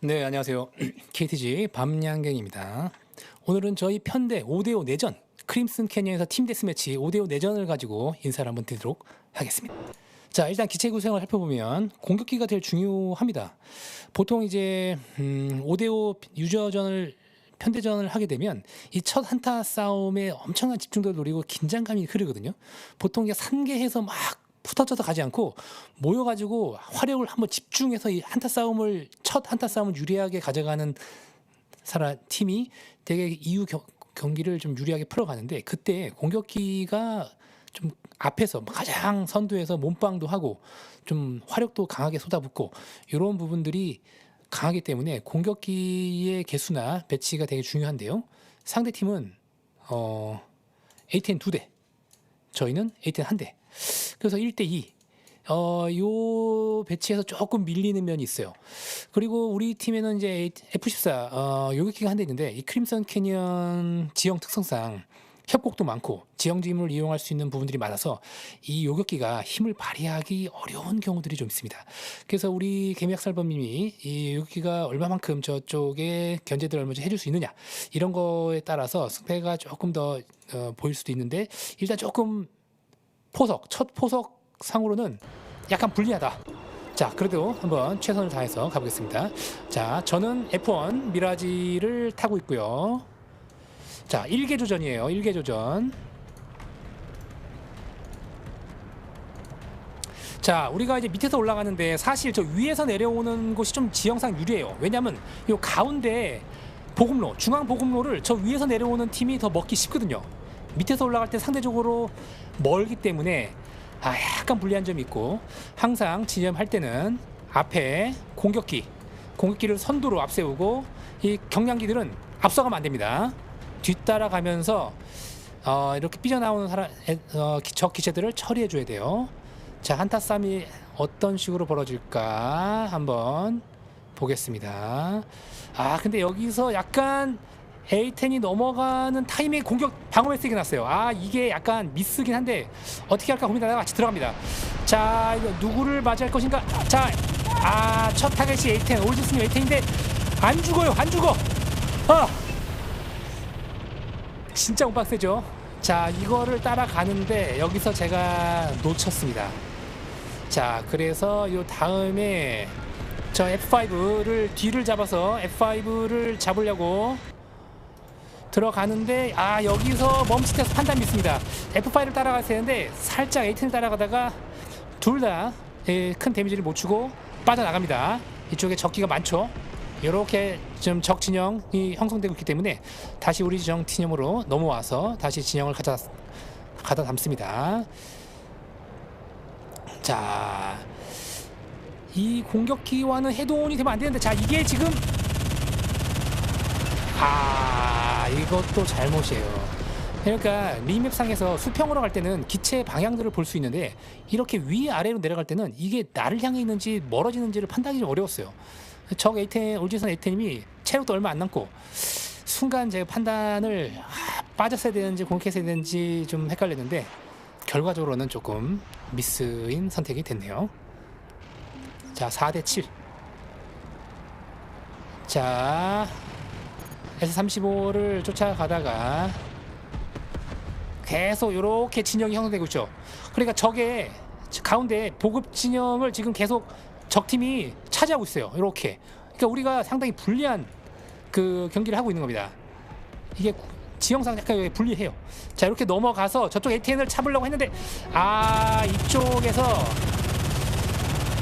네, 안녕하세요. KTG 밤양갱입니다. 오늘은 저희 편대 5대5 내전, 크림슨 캐니언에서 팀 데스매치 5대5 내전을 가지고 인사를 한번 드리도록 하겠습니다. 자, 일단 기체 구성을 살펴보면 공격기가 제일 중요합니다. 보통 이제 5대5 유저전을 편대전을 하게 되면 이 첫 한타 싸움에 엄청난 집중도를 노리고 긴장감이 흐르거든요. 보통 이게 산계해서 막 흩어져서 가지 않고 모여가지고 화력을 한번 집중해서 이 한타 싸움을 첫 한타 싸움을 유리하게 가져가는 팀이 되게 이후 경기를 좀 유리하게 풀어가는데, 그때 공격기가 좀 앞에서 가장 선두에서 몸빵도 하고 좀 화력도 강하게 쏟아붓고 이런 부분들이 강하기 때문에 공격기의 개수나 배치가 되게 중요한데요. 상대 팀은 A10 2대, 저희는 A10 1대. 그래서 1대2 요 배치에서 조금 밀리는 면이 있어요. 그리고 우리 팀에는 이제 F14 요격기가 한 대 있는데, 이 크림슨 캐니언 지형 특성상 협곡도 많고 지형지물을 이용할 수 있는 부분들이 많아서 이 요격기가 힘을 발휘하기 어려운 경우들이 좀 있습니다. 그래서 우리 개미학살범님이 이 요격기가 얼마만큼 저쪽에 견제들을 얼마나 해줄 수 있느냐, 이런 거에 따라서 승패가 조금 더 보일 수도 있는데, 일단 조금 첫 포석 상으로는 약간 불리하다. 자, 그래도 한번 최선을 다해서 가보겠습니다. 자, 저는 F1 미라지를 타고 있고요. 자, 1개 조전이에요. 1개 조전. 자, 우리가 이제 밑에서 올라가는데 사실 저 위에서 내려오는 곳이 좀 지형상 유리해요. 왜냐면 요 가운데 보급로, 중앙 보급로를 저 위에서 내려오는 팀이 더 먹기 쉽거든요. 밑에서 올라갈 때 상대적으로 멀기 때문에 약간 불리한 점이 있고, 항상 진입할 때는 앞에 공격기를 선두로 앞세우고 이 경량기들은 앞서가면 안 됩니다. 뒤따라가면서 이렇게 삐져나오는 적 기체들을 처리해 줘야 돼요. 자, 한타 싸움이 어떤 식으로 벌어질까 한번 보겠습니다. 근데 여기서 약간 A10이 넘어가는 타이밍에 방어 메시지가 났어요. 이게 약간 미스긴 한데 어떻게 할까 고민하다가 같이 들어갑니다. 자, 이거 누구를 맞이할 것인가? 자, 첫 타겟이 A10, 올지스님 A10인데 안 죽어요. 안 죽어. 진짜 못 빡세죠. 자, 이거를 따라가는데 여기서 제가 놓쳤습니다. 자, 그래서 요 다음에 저 F5를 뒤를 잡아서 F5를 잡으려고 들어가는데 여기서 멈칫해서 판단 미스입니다. F5를 따라가야 되는데 살짝 A10을 따라가다가 둘 다 큰 데미지를 못 주고 빠져나갑니다. 이쪽에 적기가 많죠. 이렇게 좀 적 진영이 형성되고 있기 때문에 다시 우리 지정 진영으로 넘어와서 다시 진영을 가다 담습니다. 자, 이 공격기와는 헤드온이 되면 안 되는데, 자, 이게 지금 이것도 잘못이에요. 그러니까 리맵상에서 수평으로 갈 때는 기체 방향들을 볼 수 있는데, 이렇게 위아래로 내려갈 때는 이게 나를 향해 있는지 멀어지는지를 판단하기 좀 어려웠어요. 적 A10, 올지선 A10이 체력도 얼마 안 남고, 순간 제가 판단을 빠졌어야 되는지 공격했어야 되는지 좀 헷갈렸는데 결과적으로는 조금 미스인 선택이 됐네요. 자, 4대7. 자, S35를 쫓아가다가 계속 이렇게 진영이 형성되고 있죠. 그러니까 적의 가운데 보급 진영을 지금 계속 적팀이 차지하고 있어요. 이렇게. 그러니까 우리가 상당히 불리한 그 경기를 하고 있는 겁니다. 이게 지형상 약간 불리해요. 자, 이렇게 넘어가서 저쪽 ATN을 잡으려고 했는데 이쪽에서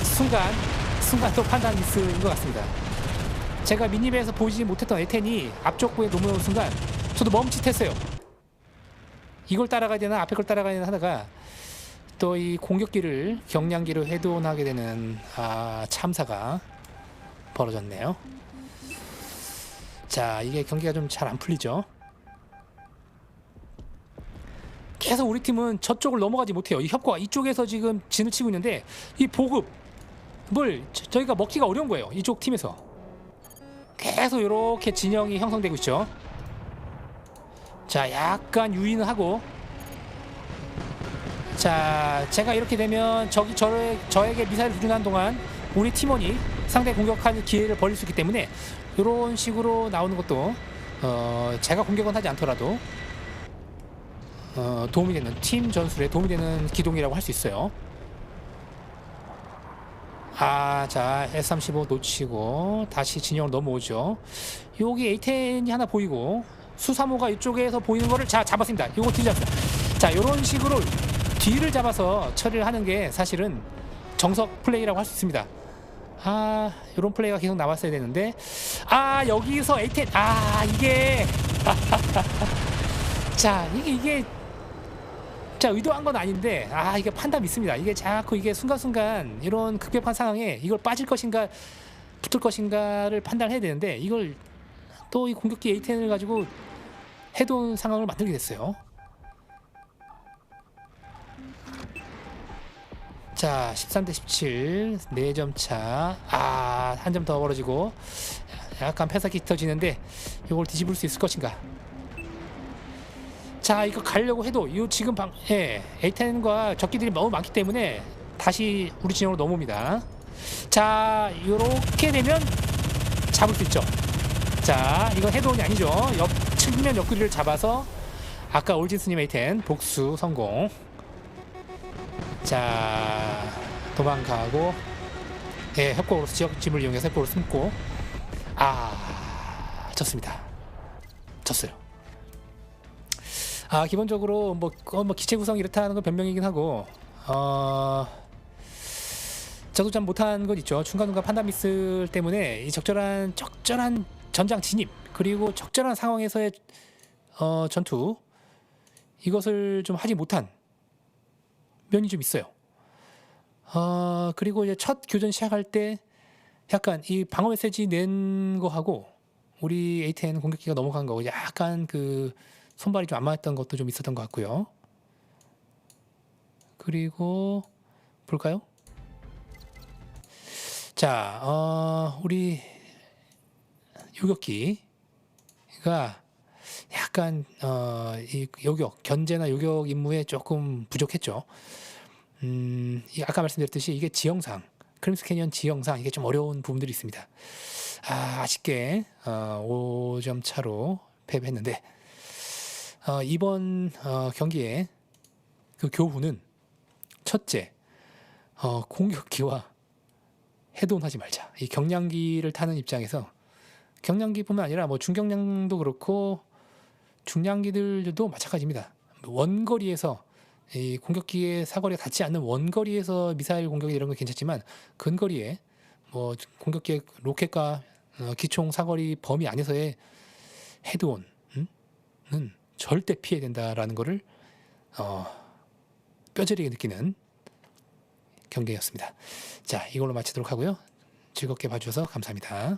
순간 또 판단 미스인 것 같습니다. 제가 미니맵에서 보지 못했던 A10이 앞쪽부에 넘어오는 순간 저도 멈칫했어요. 이걸 따라가야 되나 앞에 걸 따라가야 되나 하다가 또 이 공격기를 경량기로 헤드온하게 되는 참사가 벌어졌네요. 자, 이게 경기가 좀 잘 안 풀리죠. 계속 우리 팀은 저쪽을 넘어가지 못해요. 이 협과 이쪽에서 지금 진을 치고 있는데 이 보급을 저희가 먹기가 어려운 거예요. 이쪽 팀에서 계속 이렇게 진영이 형성되고 있죠. 자, 약간 유인을 하고, 자, 제가 이렇게 되면 저에게 미사일을 조준하는 동안 우리 팀원이 상대 공격할 기회를 벌릴 수 있기 때문에 이런 식으로 나오는 것도 제가 공격은 하지 않더라도 도움이 되는, 팀 전술에 도움이 되는 기동이라고 할 수 있어요. 자, S35 놓치고 다시 진영으로 넘어오죠. 여기 A10이 하나 보이고 수3호가 이쪽에서 보이는 거를 잡았습니다. 이거 뒤 잡았어요. 자, 이런 식으로 뒤를 잡아서 처리를 하는 게 사실은 정석 플레이라고 할 수 있습니다. 이런 플레이가 계속 나왔어야 되는데, 여기서 A10, 이게 이게 의도한 건 아닌데, 이게 판단 있습니다. 이게 자꾸 이게 순간순간 이런 급격한 상황에 이걸 빠질 것인가 붙을 것인가를 판단해야 되는데, 이걸 또 이 공격기 A10을 가지고 해돈 상황을 만들게 됐어요. 자, 13대 17, 4점 차. 한 점 더 벌어지고 약간 패사기 터지는데 이걸 뒤집을 수 있을 것인가. 자, 이거 가려고 해도 지금 A10과 적기들이 너무 많기 때문에 다시 우리 진영으로 넘어옵니다. 자, 요렇게 되면 잡을 수 있죠. 자, 이건 헤드온이 아니죠. 측면 옆구리를 잡아서 아까 올진스님 A10 복수 성공. 자, 도망가고 협곡으로 지역짐을 이용해서 협곡으로 숨고 졌습니다. 졌어요. 기본적으로 뭐 기체 구성이 이렇다는 건 변명이긴 하고, 저도 참 못한 건 있죠. 중간중간 판단 미스 때문에 이 적절한 전장 진입, 그리고 적절한 상황에서의 전투, 이것을 좀 하지 못한 면이 좀 있어요. 그리고 이제 첫 교전 시작할 때 약간 이 방어 메시지 낸 거하고 우리 A10 공격기가 넘어간 거 약간 그 손발이 좀 안 맞았던 것도 좀 있었던 것 같고요. 그리고 볼까요? 자, 우리 요격기가 약간 이 견제나 요격 임무에 조금 부족했죠. 아까 말씀드렸듯이 이게 지형상, 크림슨 캐니언 지형상 이게 좀 어려운 부분들이 있습니다. 아쉽게 5점 차로 패배했는데, 이번 경기에 그 교훈은 첫째, 공격기와 해동하지 말자. 이 경량기를 타는 입장에서, 경량기뿐만 아니라 뭐 중경량도 그렇고 중량기들도 마찬가지입니다. 원거리에서 이 공격기의 사거리가 닿지 않는 원거리에서 미사일 공격이 이런 건 괜찮지만, 근거리에 뭐 공격기의 로켓과 기총 사거리 범위 안에서의 헤드온은 절대 피해야 된다라는 거를 뼈저리게 느끼는 경기였습니다. 자, 이걸로 마치도록 하고요. 즐겁게 봐주셔서 감사합니다.